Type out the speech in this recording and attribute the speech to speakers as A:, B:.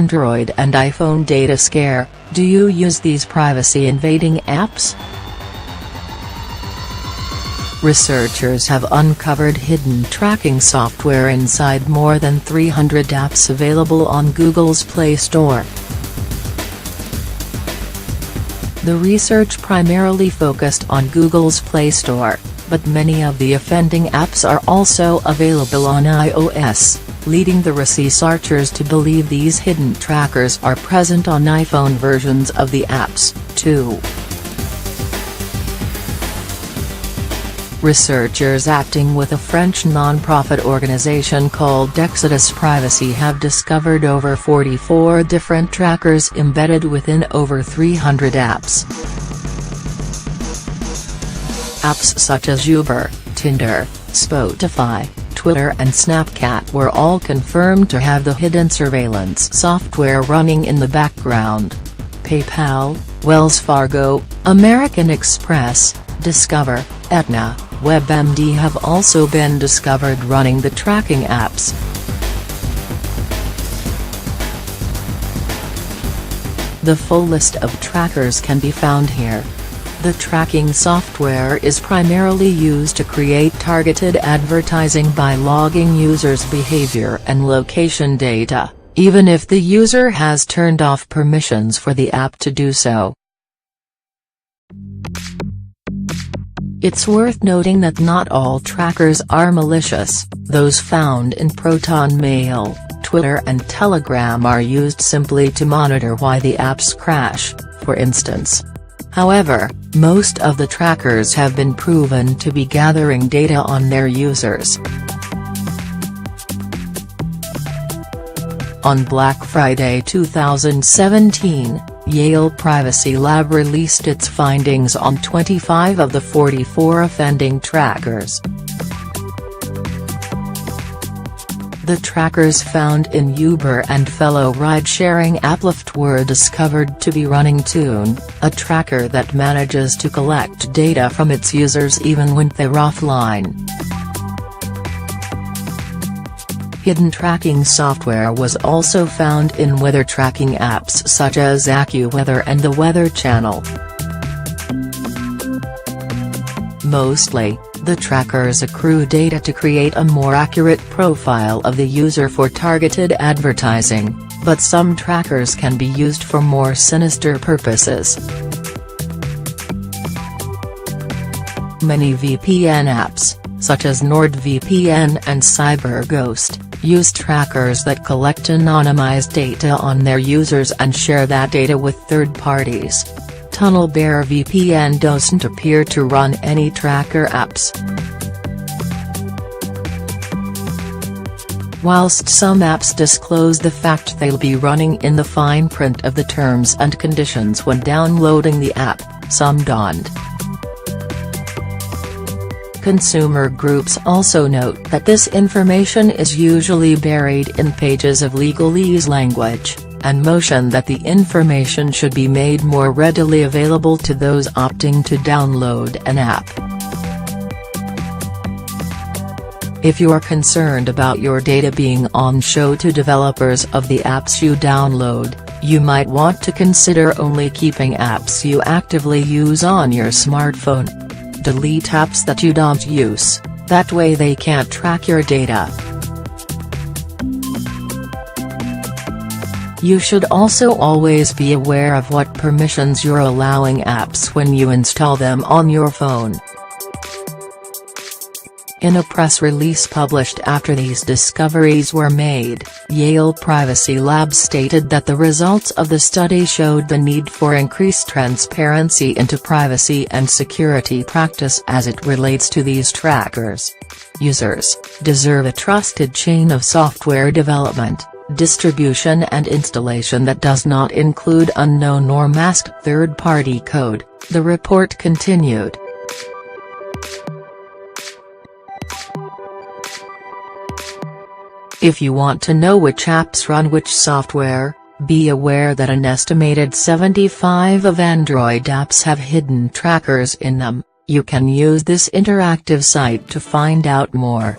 A: Android and iPhone data scare. Do you use these privacy-invading apps? Researchers have uncovered hidden tracking software inside more than 300 apps available on Google's Play Store. The research primarily focused on Google's Play Store, but many of the offending apps are also available on iOS, leading the researchers to believe these hidden trackers are present on iPhone versions of the apps, too. Researchers acting with a French non-profit organization called Exodus Privacy have discovered over 44 different trackers embedded within over 300 apps. Apps such as Uber, Tinder, Spotify, Twitter and Snapchat were all confirmed to have the hidden surveillance software running in the background. PayPal, Wells Fargo, American Express, Discover, Aetna, WebMD have also been discovered running the tracking apps. The full list of trackers can be found here. The tracking software is primarily used to create targeted advertising by logging users' behavior and location data, even if the user has turned off permissions for the app to do so. It's worth noting that not all trackers are malicious. Those found in Proton Mail, Twitter and Telegram are used simply to monitor why the apps crash, for instance. However, most of the trackers have been proven to be gathering data on their users. On Black Friday 2017, Yale Privacy Lab released its findings on 25 of the 44 offending trackers. The trackers found in Uber and fellow ride-sharing app Lyft were discovered to be running Tune, a tracker that manages to collect data from its users even when they're offline. Hidden tracking software was also found in weather tracking apps such as AccuWeather and the Weather Channel. Mostly, the trackers accrue data to create a more accurate profile of the user for targeted advertising, but some trackers can be used for more sinister purposes. Many VPN apps, such as NordVPN and CyberGhost, use trackers that collect anonymized data on their users and share that data with third parties. TunnelBear VPN doesn't appear to run any tracker apps. Whilst some apps disclose the fact they'll be running in the fine print of the terms and conditions when downloading the app, some don't. Consumer groups also note that this information is usually buried in pages of legalese language, and motion that the information should be made more readily available to those opting to download an app. If you're concerned about your data being on show to developers of the apps you download, you might want to consider only keeping apps you actively use on your smartphone. Delete apps that you don't use, that way they can't track your data. You should also always be aware of what permissions you're allowing apps when you install them on your phone. In a press release published after these discoveries were made, Yale Privacy Lab stated that the results of the study showed the need for increased transparency into privacy and security practice as it relates to these trackers. Users deserve a trusted chain of software development, distribution and installation that does not include unknown or masked third-party code, the report continued. If you want to know which apps run which software, be aware that an estimated 75 of Android apps have hidden trackers in them. You can use this interactive site to find out more.